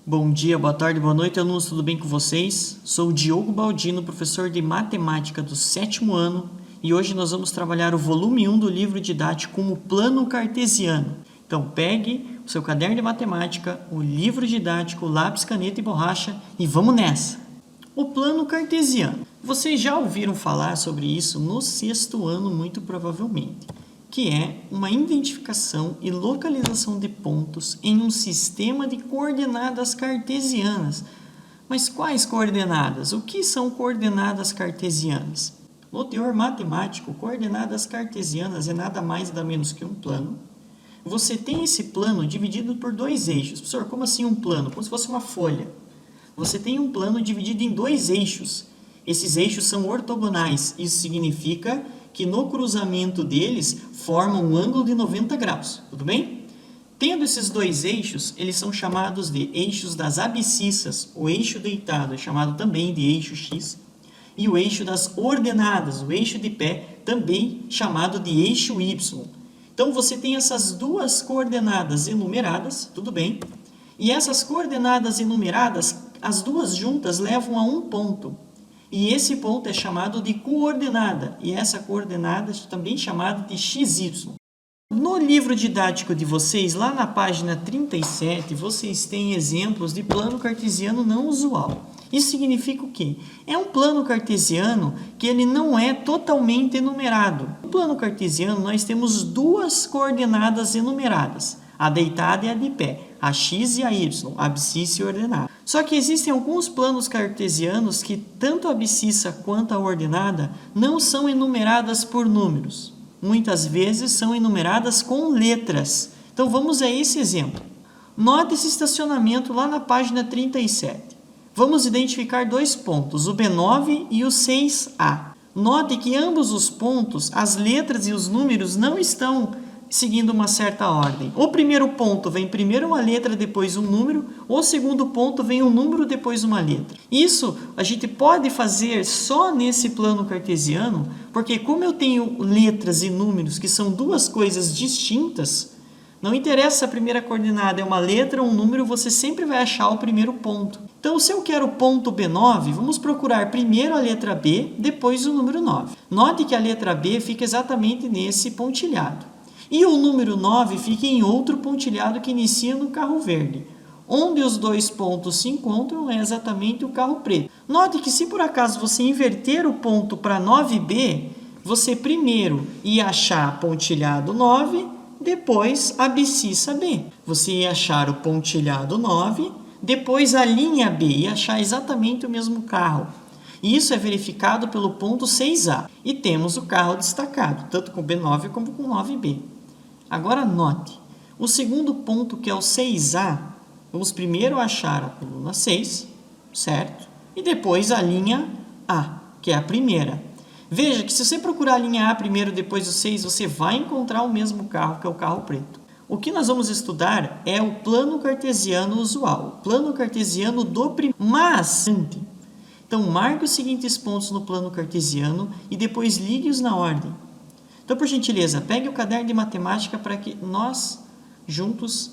Bom dia, boa tarde, boa noite, alunos, tudo bem com vocês? Sou o Diogo Baldino, professor de matemática do 7º ano, e hoje nós vamos trabalhar o volume 1 do livro didático como plano cartesiano. Então pegue o seu caderno de matemática, o livro didático, lápis, caneta e borracha e vamos nessa! O plano cartesiano. Vocês já ouviram falar sobre isso no 6º ano, muito provavelmente, que é uma identificação e localização de pontos em um sistema de coordenadas cartesianas. Mas quais coordenadas? O que são coordenadas cartesianas? No teor matemático, coordenadas cartesianas é nada mais nada menos que um plano. Você tem esse plano dividido por dois eixos. Professor, como assim um plano? Como se fosse uma folha. Você tem um plano dividido em dois eixos. Esses eixos são ortogonais. Isso significa que no cruzamento deles formam um ângulo de 90 graus, tudo bem? Tendo esses dois eixos, eles são chamados de eixos das abscissas. O eixo deitado é chamado também de eixo X. E o eixo das ordenadas, o eixo de pé, também chamado de eixo Y. Então, você tem essas duas coordenadas enumeradas, tudo bem? E essas coordenadas enumeradas, as duas juntas levam a um ponto. E esse ponto é chamado de coordenada, e essa coordenada é também chamada de XY. No livro didático de vocês, lá na página 37, vocês têm exemplos de plano cartesiano não usual. Isso significa o quê? É um plano cartesiano que ele não é totalmente enumerado. No plano cartesiano, nós temos duas coordenadas enumeradas, a deitada e a de pé, a x e a y, a abscissa e ordenada. Só que existem alguns planos cartesianos que tanto a abscissa quanto a ordenada não são enumeradas por números. Muitas vezes são enumeradas com letras. Então vamos a esse exemplo. Note esse estacionamento lá na página 37. Vamos identificar dois pontos, o B9 e o 6A. Note que ambos os pontos, as letras e os números não estão seguindo uma certa ordem. O primeiro ponto vem primeiro uma letra, depois um número. O segundo ponto vem um número, depois uma letra. Isso a gente pode fazer só nesse plano cartesiano, porque como eu tenho letras e números que são duas coisas distintas, não interessa se a primeira coordenada é uma letra ou um número, você sempre vai achar o primeiro ponto. Então, se eu quero o ponto B9, vamos procurar primeiro a letra B, depois o número 9. Note que a letra B fica exatamente nesse pontilhado. E o número 9 fica em outro pontilhado que inicia no carro verde. Onde os dois pontos se encontram é exatamente o carro preto. Note que se por acaso você inverter o ponto para 9B, você primeiro ia achar pontilhado 9, depois a abscissa B. Você ia achar o pontilhado 9, depois a linha B, ia achar exatamente o mesmo carro. E isso é verificado pelo ponto 6A. E temos o carro destacado, tanto com B9 como com 9B. Agora note, o segundo ponto, que é o 6A, vamos primeiro achar a coluna 6, certo? E depois a linha A, que é a primeira. Veja que se você procurar a linha A primeiro, depois o 6, você vai encontrar o mesmo carro, que é o carro preto. O que nós vamos estudar é o plano cartesiano usual, o plano cartesiano do primeiro. Mas, então, marque os seguintes pontos no plano cartesiano e depois ligue-os na ordem. Então, por gentileza, pegue o caderno de matemática para que nós, juntos,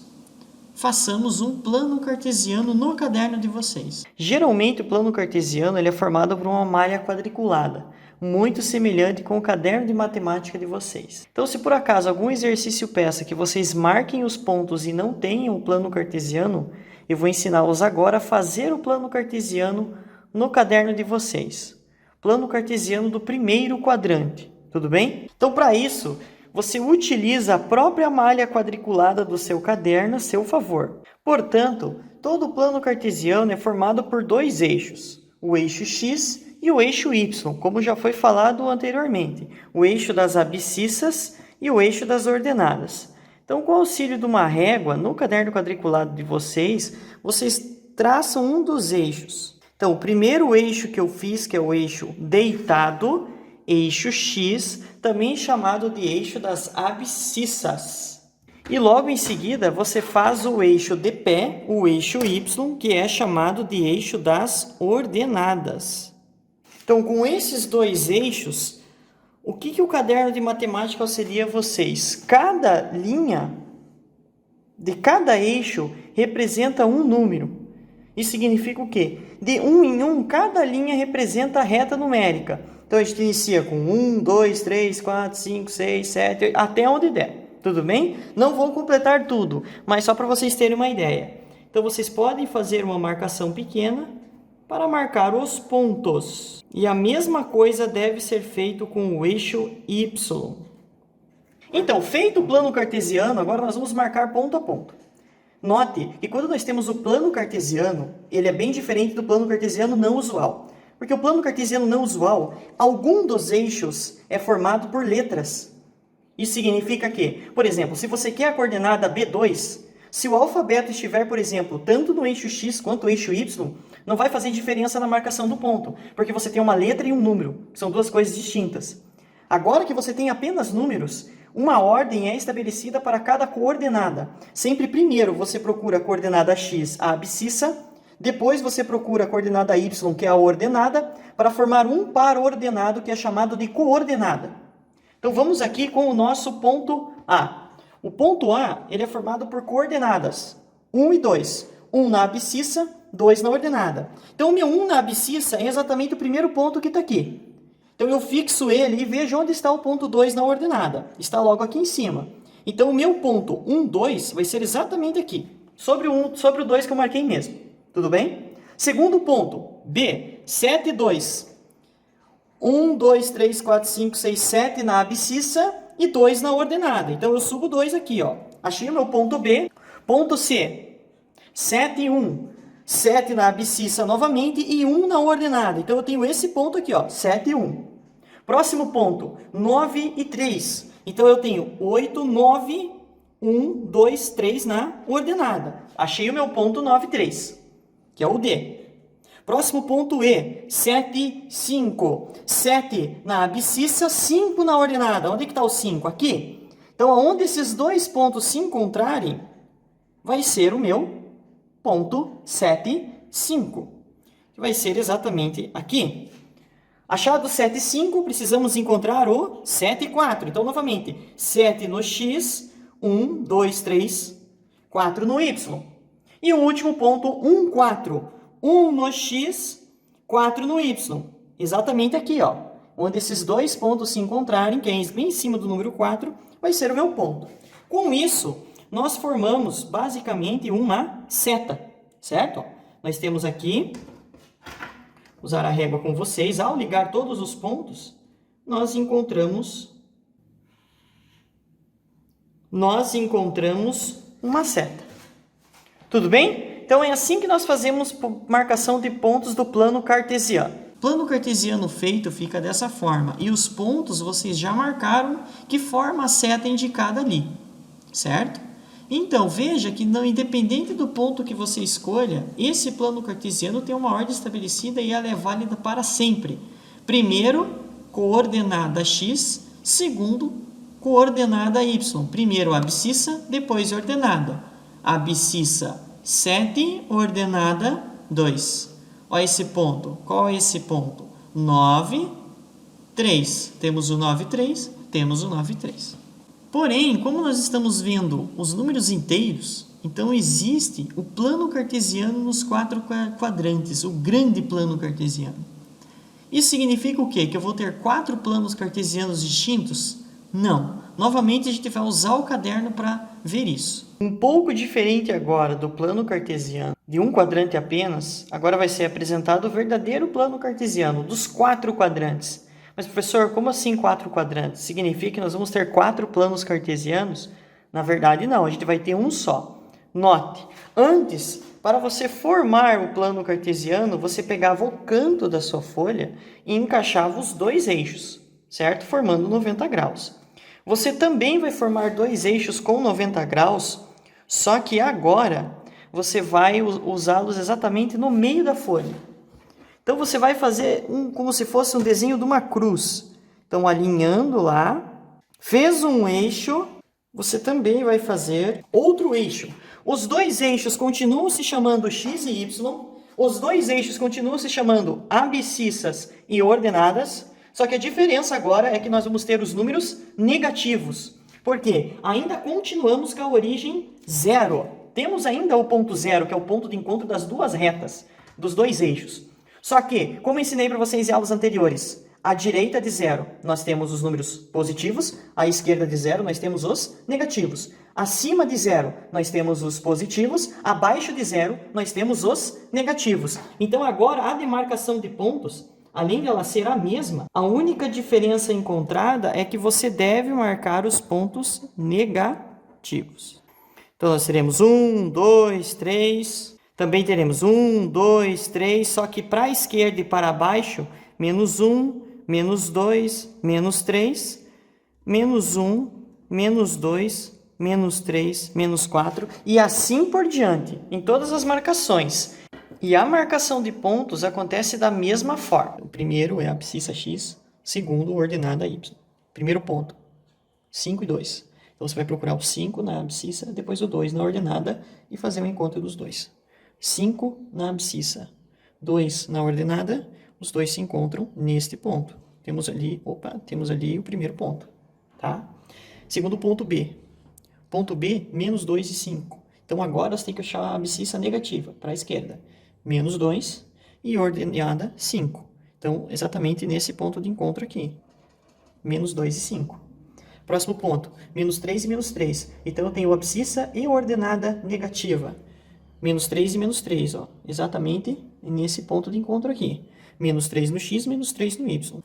façamos um plano cartesiano no caderno de vocês. Geralmente, o plano cartesiano ele é formado por uma malha quadriculada, muito semelhante com o caderno de matemática de vocês. Então, se por acaso algum exercício peça que vocês marquem os pontos e não tenham o plano cartesiano, eu vou ensiná-los agora a fazer o plano cartesiano no caderno de vocês. Plano cartesiano do primeiro quadrante. Tudo bem? Então, para isso, você utiliza a própria malha quadriculada do seu caderno a seu favor. Portanto, todo o plano cartesiano é formado por dois eixos, o eixo X e o eixo Y, como já foi falado anteriormente, o eixo das abscissas e o eixo das ordenadas. Então, com o auxílio de uma régua, no caderno quadriculado de vocês, vocês traçam um dos eixos. Então, o primeiro eixo que eu fiz, que é o eixo deitado, eixo X, também chamado de eixo das abscissas. E logo em seguida, você faz o eixo de pé, o eixo Y, que é chamado de eixo das ordenadas. Então, com esses dois eixos, o que o caderno de matemática auxilia vocês? Cada linha de cada eixo representa um número. Isso significa o quê? De 1 em 1, cada linha representa a reta numérica. Então, a gente inicia com 1, 2, 3, 4, 5, 6, 7, 8, até onde der. Tudo bem? Não vou completar tudo, mas só para vocês terem uma ideia. Então, vocês podem fazer uma marcação pequena para marcar os pontos. E a mesma coisa deve ser feito com o eixo Y. Então, feito o plano cartesiano, agora nós vamos marcar ponto a ponto. Note que quando nós temos o plano cartesiano, ele é bem diferente do plano cartesiano não usual. Porque o plano cartesiano não usual, algum dos eixos é formado por letras. Isso significa que, por exemplo, se você quer a coordenada B2, se o alfabeto estiver, por exemplo, tanto no eixo X quanto no eixo Y, não vai fazer diferença na marcação do ponto, porque você tem uma letra e um número, são duas coisas distintas. Agora que você tem apenas números, uma ordem é estabelecida para cada coordenada. Sempre primeiro você procura a coordenada X, a abscissa, depois você procura a coordenada Y, que é a ordenada, para formar um par ordenado que é chamado de coordenada. Então vamos aqui com o nosso ponto A. O ponto A ele é formado por coordenadas 1 e 2. 1 na abscissa, 2 na ordenada. Então o meu 1 na abscissa é exatamente o primeiro ponto que está aqui. Então eu fixo ele e vejo onde está o ponto 2 na ordenada. Está logo aqui em cima. Então o meu ponto 1, 2 vai ser exatamente aqui, sobre o 2 que eu marquei mesmo. Tudo bem? Segundo ponto, B, 7, 2. 1, 2, 3, 4, 5, 6, 7 na abscissa e 2 na ordenada. Então, eu subo 2 aqui, ó. Achei o meu ponto B. Ponto C, 7 e 1. 7 na abscissa novamente e 1 na ordenada. Então, eu tenho esse ponto aqui, ó, 7 e 1. Próximo ponto, 9 e 3. Então, eu tenho 8, 9, 1, 2, 3 na ordenada. Achei o meu ponto 9 e 3. Que é o D. Próximo ponto E, 7, 5. 7 na abscissa, 5 na ordenada. Onde que está o 5? Aqui. Então, onde esses dois pontos se encontrarem, vai ser o meu ponto 7, 5. Que vai ser exatamente aqui. Achado 7, 5, precisamos encontrar o 7, 4. Então, novamente, 7 no X, 1, 2, 3, 4 no Y. E o último ponto, 1, 4. 1 no X, 4 no Y. Exatamente aqui, ó. Onde esses dois pontos se encontrarem, que é bem em cima do número 4, vai ser o meu ponto. Com isso, nós formamos basicamente uma seta, certo? Nós temos aqui, usar a régua com vocês, ao ligar todos os pontos, nós encontramos uma seta. Tudo bem? Então, é assim que nós fazemos marcação de pontos do plano cartesiano. Plano cartesiano feito fica dessa forma. E os pontos vocês já marcaram que forma a seta indicada ali. Certo? Então, veja que independente do ponto que você escolha, esse plano cartesiano tem uma ordem estabelecida e ela é válida para sempre. Primeiro, coordenada X. Segundo, coordenada Y. Primeiro, abscissa, depois ordenada. Abscissa 7, ordenada 2. Olha esse ponto. Qual é esse ponto? 9, 3. Temos o 9, 3. Temos o 9, 3. Porém, como nós estamos vendo os números inteiros, então existe o plano cartesiano nos 4 quadrantes, o grande plano cartesiano. Isso significa o quê? Que eu vou ter 4 planos cartesianos distintos? Não. Novamente, a gente vai usar o caderno para ver isso. Um pouco diferente agora do plano cartesiano de um quadrante apenas, agora vai ser apresentado o verdadeiro plano cartesiano dos 4 quadrantes. Mas, professor, como assim 4 quadrantes? Significa que nós vamos ter 4 planos cartesianos? Na verdade, não. A gente vai ter um só. Note, antes, para você formar o plano cartesiano, você pegava o canto da sua folha e encaixava os 2 eixos, certo? Formando 90 graus. Você também vai formar 2 eixos com 90 graus, só que agora você vai usá-los exatamente no meio da folha. Então, você vai fazer como se fosse um desenho de uma cruz. Então, alinhando lá, fez um eixo, você também vai fazer outro eixo. Os 2 eixos continuam se chamando X e Y, os 2 eixos continuam se chamando abscissas e ordenadas, só que a diferença agora é que nós vamos ter os números negativos. Por quê? Ainda continuamos com a origem 0. temos ainda o ponto zero, que é o ponto de encontro das duas retas, dos dois eixos. Só que, como eu ensinei para vocês em aulas anteriores, à direita de zero nós temos os números positivos, à esquerda de zero nós temos os negativos. Acima de zero nós temos os positivos, abaixo de zero nós temos os negativos. Então agora a demarcação de pontos, além de ela ser a mesma, a única diferença encontrada é que você deve marcar os pontos negativos. Então nós teremos 1, 2, 3. Também teremos 1, 2, 3, só que para a esquerda e para baixo, menos 1, menos 2, menos 3, menos 1, menos 2, menos 3, menos 4, e assim por diante, em todas as marcações. E a marcação de pontos acontece da mesma forma. O primeiro é a abscissa x, segundo, ordenada y. Primeiro ponto, 5 e 2. Então, você vai procurar o 5 na abscissa, depois o 2 na ordenada e fazer o encontro dos dois. 5 na abscissa, 2 na ordenada, os dois se encontram neste ponto. Temos ali o primeiro ponto, tá? Segundo ponto B. Ponto B, menos 2 e 5. Então, agora você tem que achar a abscissa negativa, para a esquerda. Menos 2 e ordenada 5. Então, exatamente nesse ponto de encontro aqui. Menos 2 e 5. Próximo ponto, menos 3 e menos 3. Então, eu tenho abscissa e ordenada negativa. Menos 3 e menos 3, ó. Exatamente nesse ponto de encontro aqui. Menos 3 no x, menos 3 no y.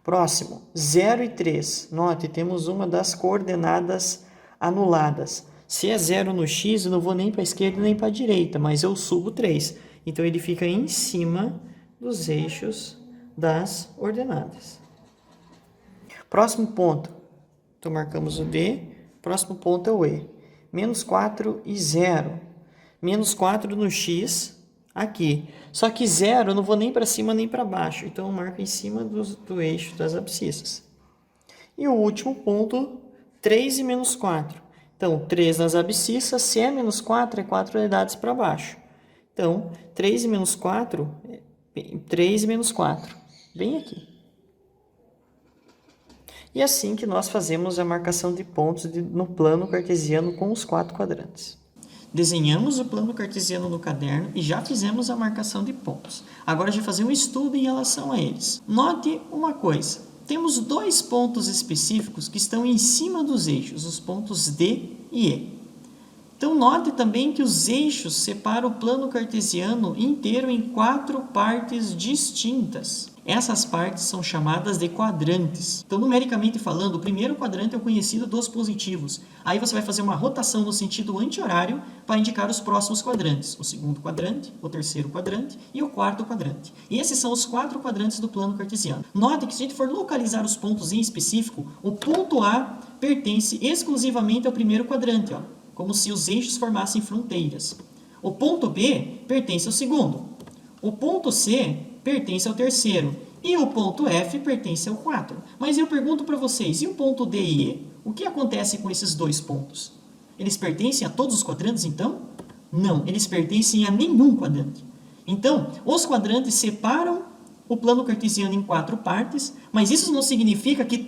Próximo, 0 e 3. Note, temos uma das coordenadas anuladas. Se é 0 no x, eu não vou nem para a esquerda nem para a direita, mas eu subo 3. Então, ele fica em cima dos eixos das ordenadas. Próximo ponto. Então, marcamos o D. Próximo ponto é o E. Menos 4 e 0. Menos 4 no x, aqui. Só que 0 eu não vou nem para cima nem para baixo. Então, eu marco em cima do eixo das abscissas. E o último ponto, 3 e menos 4. Então, 3 nas abscissas, se é menos 4, é 4 unidades para baixo. Então, 3 e menos 4, 3 e menos 4, bem aqui. E assim que nós fazemos a marcação de pontos no plano cartesiano com os 4 quadrantes. Desenhamos o plano cartesiano no caderno e já fizemos a marcação de pontos. Agora, a gente vai fazer um estudo em relação a eles. Note uma coisa. Temos dois pontos específicos que estão em cima dos eixos, os pontos D e E. Então, note também que os eixos separam o plano cartesiano inteiro em 4 partes distintas. Essas partes são chamadas de quadrantes. Então, numericamente falando, o primeiro quadrante é o conhecido dos positivos. Aí você vai fazer uma rotação no sentido anti-horário para indicar os próximos quadrantes. O segundo quadrante, o terceiro quadrante e o quarto quadrante. E esses são os 4 quadrantes do plano cartesiano. Note que se a gente for localizar os pontos em específico, o ponto A pertence exclusivamente ao primeiro quadrante, ó, como se os eixos formassem fronteiras. O ponto B pertence ao segundo. O ponto C pertence ao terceiro. E o ponto F pertence ao 4. Mas eu pergunto para vocês, e o ponto D e E? O que acontece com esses dois pontos? Eles pertencem a todos os quadrantes, então? Não, eles pertencem a nenhum quadrante. Então, os quadrantes separam o plano cartesiano em 4 partes, mas isso não significa que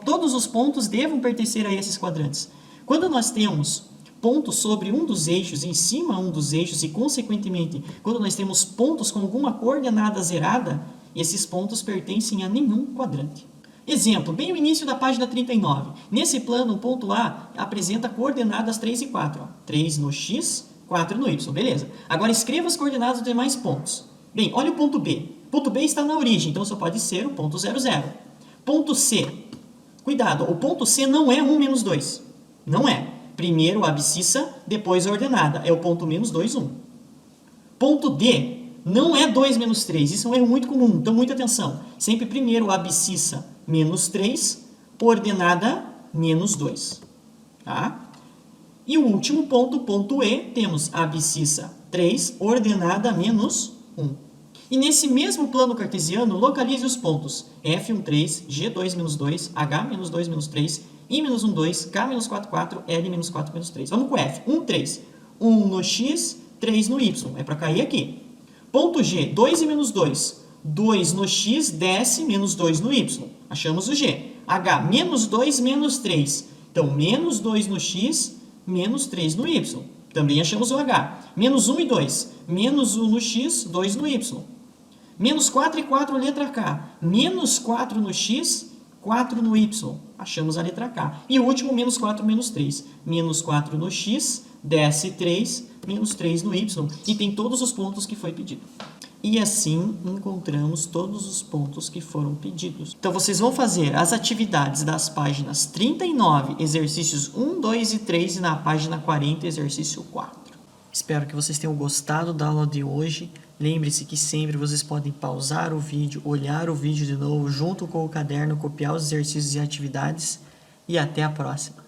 todos os pontos devam pertencer a esses quadrantes. Quando nós temos pontos sobre um dos eixos, em cima um dos eixos, e consequentemente, quando nós temos pontos com alguma coordenada zerada, esses pontos pertencem a nenhum quadrante. Exemplo, bem o início da página 39. Nesse plano, o ponto A apresenta coordenadas 3 e 4. Ó. 3 no x, 4 no y, beleza? Agora, escreva as coordenadas dos demais pontos. Bem, olha o ponto B. O ponto B está na origem, então só pode ser o ponto 0, 0. Ponto C. Cuidado, o ponto C não é 1 menos 2. Não é. Primeiro a abscissa, depois a ordenada. É o ponto menos 2, 1. Ponto D não é 2 menos 3. Isso é um erro muito comum, então muita atenção. Sempre primeiro a abscissa menos 3, ordenada menos 2. Tá? E o último ponto, ponto E, temos a abscissa 3, ordenada menos 1. E nesse mesmo plano cartesiano, localize os pontos F1, 3, G2, menos 2, H, menos 2, menos 3, I-1, 2, K-4, 4, L-4, 3. Vamos com F. 1, 3. 1 no X, 3 no Y. É para cair aqui. Ponto G. 2 e menos 2. 2 no X, desce, menos 2 no Y. Achamos o G. H. Menos 2, menos 3. Então, menos 2 no X, menos 3 no Y. Também achamos o H. Menos 1 e 2. Menos 1 no X, 2 no Y. Menos 4 e 4, letra K. Menos 4 no X, 4 no Y. Achamos a letra K. E o último, menos 4, menos 3. Menos 4 no X, desce 3, menos 3 no Y. E tem todos os pontos que foi pedido. E assim encontramos todos os pontos que foram pedidos. Então vocês vão fazer as atividades das páginas 39, exercícios 1, 2 e 3 e na página 40, exercício 4. Espero que vocês tenham gostado da aula de hoje. Lembre-se que sempre vocês podem pausar o vídeo, olhar o vídeo de novo junto com o caderno, copiar os exercícios e atividades. E até a próxima!